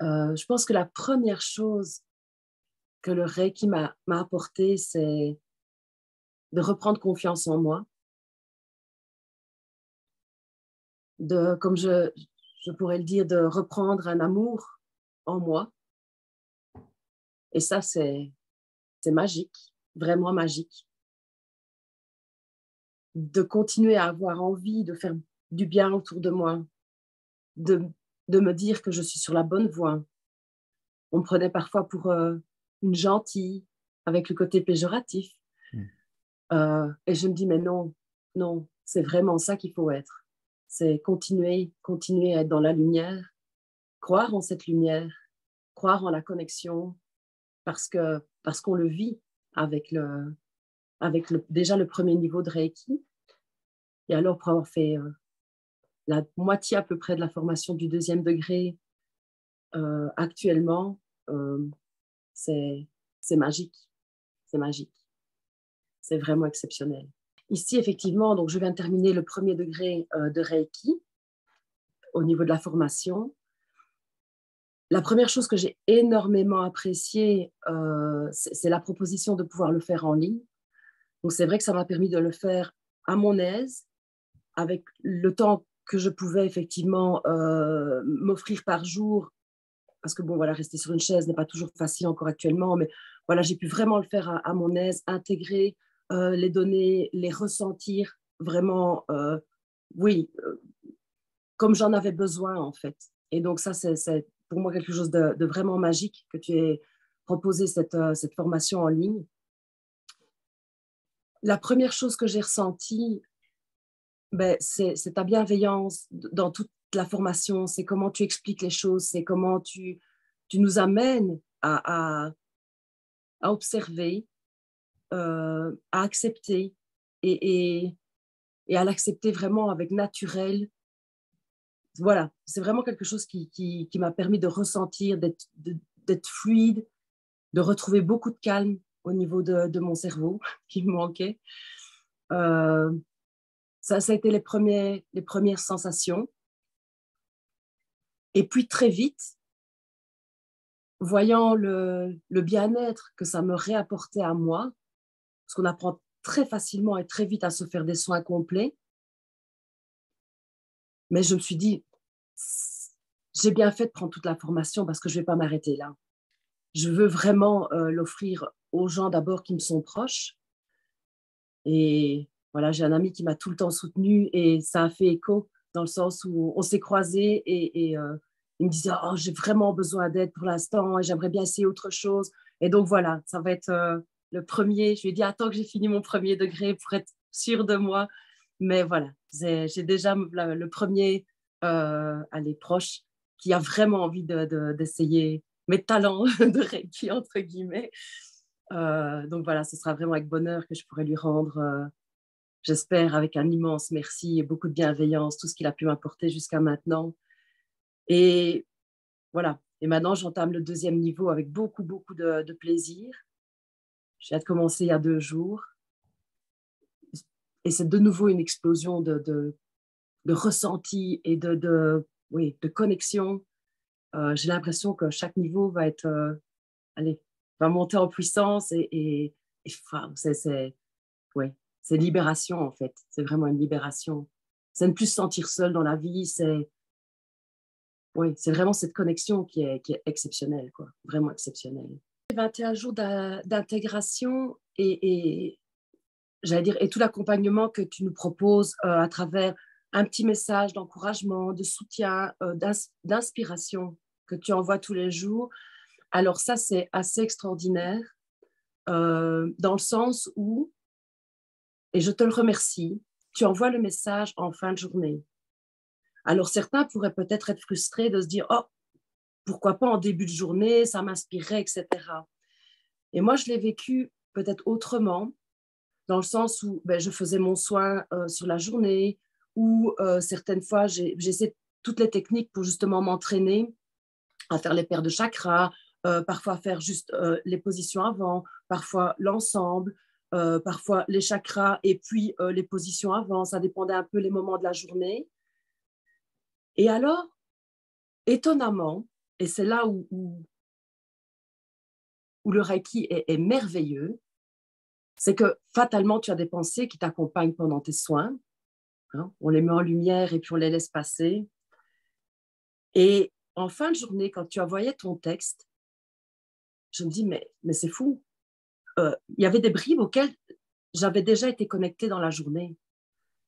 Je pense que la première chose que le Reiki m'a apporté, c'est de reprendre confiance en moi, comme je pourrais le dire, de reprendre un amour en moi. Et ça, c'est magique, vraiment magique. De continuer à avoir envie de faire du bien autour de moi, de, de me dire que je suis sur la bonne voie. On me prenait parfois pour une gentille, avec le côté péjoratif. Mm. Et je me dis, mais non, non, c'est vraiment ça qu'il faut être. C'est continuer à être dans la lumière, croire en cette lumière, croire en la connexion, parce qu'on le vit déjà le premier niveau de Reiki. Et alors, pour avoir fait la moitié à peu près de la formation du 2e degré actuellement, euh, c'est magique. C'est magique. C'est vraiment exceptionnel. Ici, effectivement, donc je viens de terminer le 1er degré de Reiki au niveau de la formation. La première chose que j'ai énormément appréciée, c'est la proposition de pouvoir le faire en ligne. Donc, c'est vrai que ça m'a permis de le faire à mon aise, avec le temps que je pouvais effectivement m'offrir par jour, parce que bon, voilà, rester sur une chaise n'est pas toujours facile encore actuellement, mais voilà, j'ai pu vraiment le faire à mon aise, intégrer les données, les ressentir vraiment, oui, comme j'en avais besoin en fait. Et donc ça, c'est pour moi quelque chose de vraiment magique que tu aies proposé cette formation en ligne. La première chose que j'ai ressentie, ben, c'est ta bienveillance dans toute la formation, c'est comment tu expliques les choses, c'est comment tu nous amènes à observer, à accepter et, et à l'accepter vraiment avec naturel. Voilà, c'est vraiment quelque chose qui m'a permis de ressentir, d'être fluide, de retrouver beaucoup de calme au niveau de mon cerveau qui me manquait. Euh, ça a été les premières sensations. Et puis très vite, voyant le bien-être que ça me réapportait à moi, parce qu'on apprend très facilement et très vite à se faire des soins complets, mais je me suis dit, j'ai bien fait de prendre toute la formation parce que je ne vais pas m'arrêter là. Je veux vraiment l'offrir aux gens d'abord qui me sont proches. Et voilà, j'ai un ami qui m'a tout le temps soutenue et ça a fait écho dans le sens où on s'est croisés et il me disait, oh, j'ai vraiment besoin d'aide pour l'instant et j'aimerais bien essayer autre chose. Et donc voilà, ça va être le premier. Je lui ai dit, attends que j'ai fini mon 1er degré pour être sûre de moi. Mais voilà, j'ai déjà le premier, allez, proche qui a vraiment envie d'essayer mes talents de Reiki, entre guillemets. Donc voilà, ce sera vraiment avec bonheur que je pourrai lui rendre, j'espère, avec un immense merci et beaucoup de bienveillance, tout ce qu'il a pu m'apporter jusqu'à maintenant. Et voilà, et maintenant j'entame le 2e niveau avec beaucoup, beaucoup de plaisir. Je viens de commencer il y a 2 jours. Et c'est de nouveau une explosion de ressenti et oui, de connexion. J'ai l'impression que chaque niveau va être, allez, va monter en puissance enfin, ouais, c'est libération en fait. C'est vraiment une libération. C'est ne plus se sentir seul dans la vie. Oui, c'est vraiment cette connexion qui est exceptionnelle, quoi. Vraiment exceptionnelle. 21 jours d'intégration et j'allais dire, et tout l'accompagnement que tu nous proposes à travers un petit message d'encouragement, de soutien, d'inspiration que tu envoies tous les jours. Alors ça, c'est assez extraordinaire dans le sens où, et je te le remercie, tu envoies le message en fin de journée. Alors certains pourraient peut-être être frustrés de se dire, oh, pourquoi pas en début de journée, ça m'inspirerait, etc. Et moi, je l'ai vécu peut-être autrement, dans le sens où ben, je faisais mon soin sur la journée, ou certaines fois, j'essaie toutes les techniques pour justement m'entraîner à faire les paires de chakras, parfois faire juste les positions avant, parfois l'ensemble, parfois les chakras et puis les positions avant. Ça dépendait un peu les moments de la journée. Et alors, étonnamment, Et c'est là où le Reiki est merveilleux, c'est que fatalement, tu as des pensées qui t'accompagnent pendant tes soins. Hein, on les met en lumière et puis on les laisse passer. Et en fin de journée, quand tu envoyais ton texte, je me dis, mais c'est fou. Il y avait des bribes auxquelles j'avais déjà été connectée dans la journée.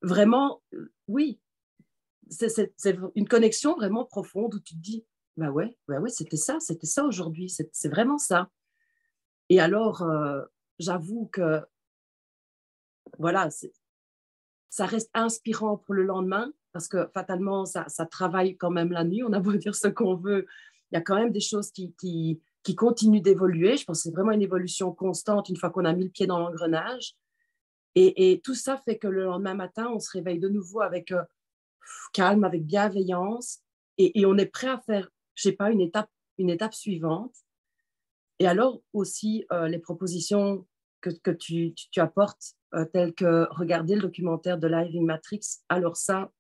Vraiment, oui, c'est une connexion vraiment profonde où tu te dis, bah ouais, c'était ça aujourd'hui, c'est vraiment ça. Et alors, j'avoue que, voilà, ça reste inspirant pour le lendemain, parce que fatalement, ça travaille quand même la nuit, on a beau dire ce qu'on veut, il y a quand même des choses qui continuent d'évoluer. Je pense que c'est vraiment une évolution constante une fois qu'on a mis le pied dans l'engrenage. Et tout ça fait que le lendemain matin, on se réveille de nouveau avec calme, avec bienveillance, et on est prêt à faire, je sais pas, une étape suivante. Et alors aussi, les propositions que tu apportes, telles que regarder le documentaire de Living Matrix, alors ça,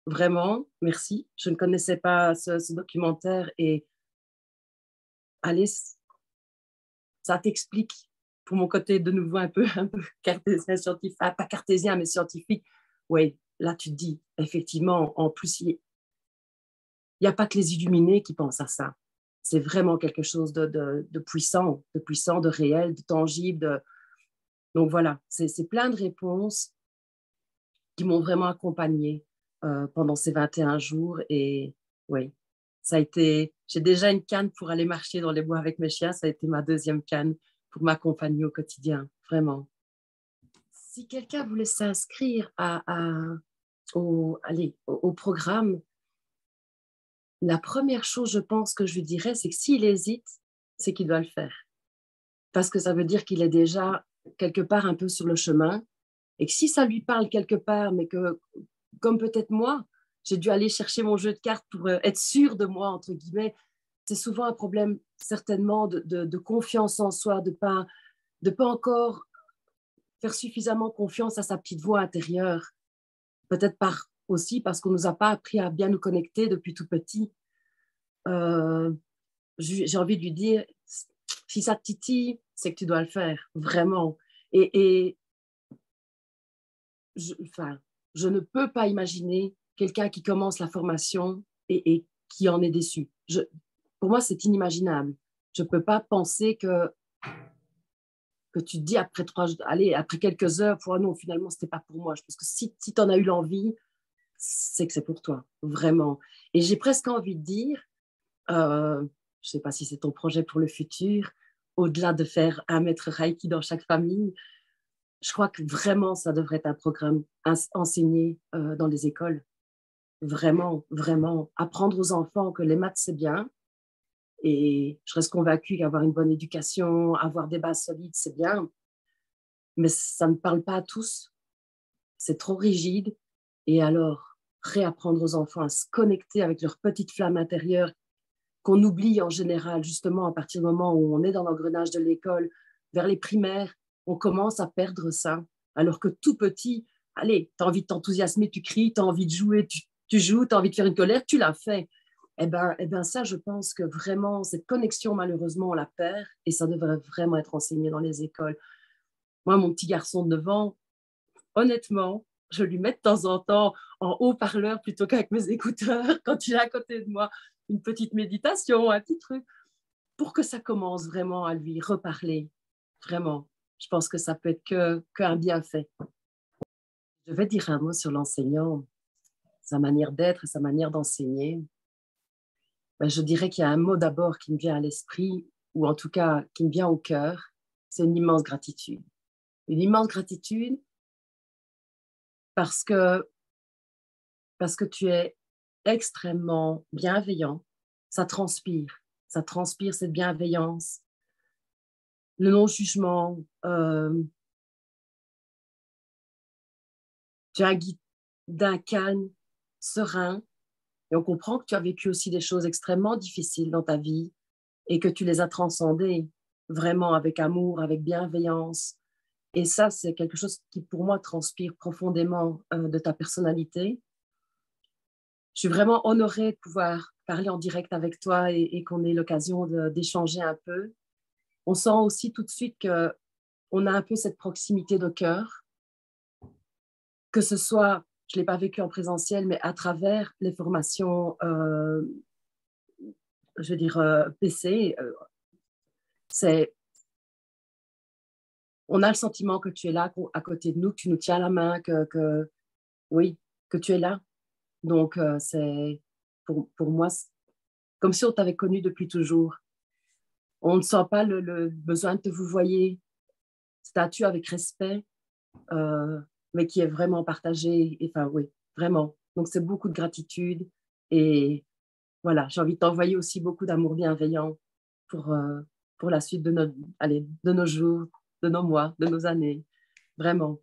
vraiment, merci. Je ne connaissais pas ce documentaire et allez, ça t'explique pour mon côté de nouveau un peu cartésien, scientifique, pas cartésien, mais scientifique. Oui, là, tu te dis, effectivement, en plus, il n'y a pas que les illuminés qui pensent à ça. C'est vraiment quelque chose de puissant, de réel, de tangible. Donc voilà, c'est plein de réponses qui m'ont vraiment accompagnée pendant ces 21 jours. Et oui, ça a été, j'ai déjà une canne pour aller marcher dans les bois avec mes chiens. Ça a été ma deuxième canne pour m'accompagner au quotidien, vraiment. Si quelqu'un voulait s'inscrire au programme, la première chose, je pense, que je lui dirais, c'est que s'il hésite, c'est qu'il doit le faire. Parce que ça veut dire qu'il est déjà quelque part un peu sur le chemin. Et que si ça lui parle quelque part, mais que, comme peut-être moi, j'ai dû aller chercher mon jeu de cartes pour être sûre de moi, entre guillemets, c'est souvent un problème certainement de confiance en soi, de pas encore faire suffisamment confiance à sa petite voix intérieure. Peut-être aussi parce qu'on ne nous a pas appris à bien nous connecter depuis tout petit. Euh, j'ai envie de lui dire, si ça te titille, c'est que tu dois le faire, vraiment. Et je ne peux pas imaginer quelqu'un qui commence la formation et qui en est déçu. Pour moi, c'est inimaginable. Je ne peux pas penser que tu te dis après quelques heures, non, finalement, ce n'était pas pour moi. Je pense que si tu en as eu l'envie, c'est que c'est pour toi, vraiment. Et j'ai presque envie de dire, je ne sais pas si c'est ton projet pour le futur, au-delà de faire un maître Reiki dans chaque famille, je crois que vraiment, ça devrait être un programme enseigné dans les écoles. Vraiment, vraiment. Apprendre aux enfants que les maths, c'est bien. Et je reste convaincue qu'avoir une bonne éducation, avoir des bases solides, c'est bien. Mais ça ne parle pas à tous. C'est trop rigide. Et alors, réapprendre aux enfants à se connecter avec leur petite flamme intérieure qu'on oublie en général, justement, à partir du moment où on est dans l'engrenage de l'école, vers les primaires, on commence à perdre ça. Alors que tout petit, allez, tu as envie de t'enthousiasmer, tu cries, tu as envie de jouer, tu joues, tu as envie de faire une colère, tu l'as fait. Eh ben, ça, je pense que vraiment, cette connexion, malheureusement, on la perd et ça devrait vraiment être enseigné dans les écoles. Moi, mon petit garçon de 9 ans, honnêtement, je lui mets de temps en temps en haut-parleur plutôt qu'avec mes écouteurs quand il est à côté de moi une petite méditation, un petit truc, pour que ça commence vraiment à lui reparler. Vraiment, je pense que ça peut être qu'un bienfait. Je vais dire un mot sur l'enseignant, sa manière d'être et sa manière d'enseigner. Ben, je dirais qu'il y a un mot d'abord qui me vient à l'esprit, ou en tout cas qui me vient au cœur, c'est une immense gratitude. Une immense gratitude parce que, parce que tu es extrêmement bienveillant. Ça transpire cette bienveillance, le non-jugement. Tu as un guide d'un calme serein et on comprend que tu as vécu aussi des choses extrêmement difficiles dans ta vie et que tu les as transcendées vraiment avec amour, avec bienveillance. Et ça, c'est quelque chose qui, pour moi, transpire profondément de ta personnalité. je suis vraiment honorée de pouvoir parler en direct avec toi et qu'on ait l'occasion d'échanger un peu. On sent aussi tout de suite qu'on a un peu cette proximité de cœur, que ce soit, je ne l'ai pas vécu en présentiel, mais à travers les formations, je veux dire, PC, c'est, on a le sentiment que tu es là à côté de nous, que tu nous tiens la main, oui, que tu es là. Donc, c'est pour moi, comme si on t'avait connu depuis toujours. On ne sent pas le besoin de te vouvoyer, statut avec respect, mais qui est vraiment partagé. Enfin, oui, vraiment. Donc, c'est beaucoup de gratitude. Et voilà, j'ai envie de t'envoyer aussi beaucoup d'amour bienveillant pour la suite de nos jours, de nos mois, de nos années. Vraiment.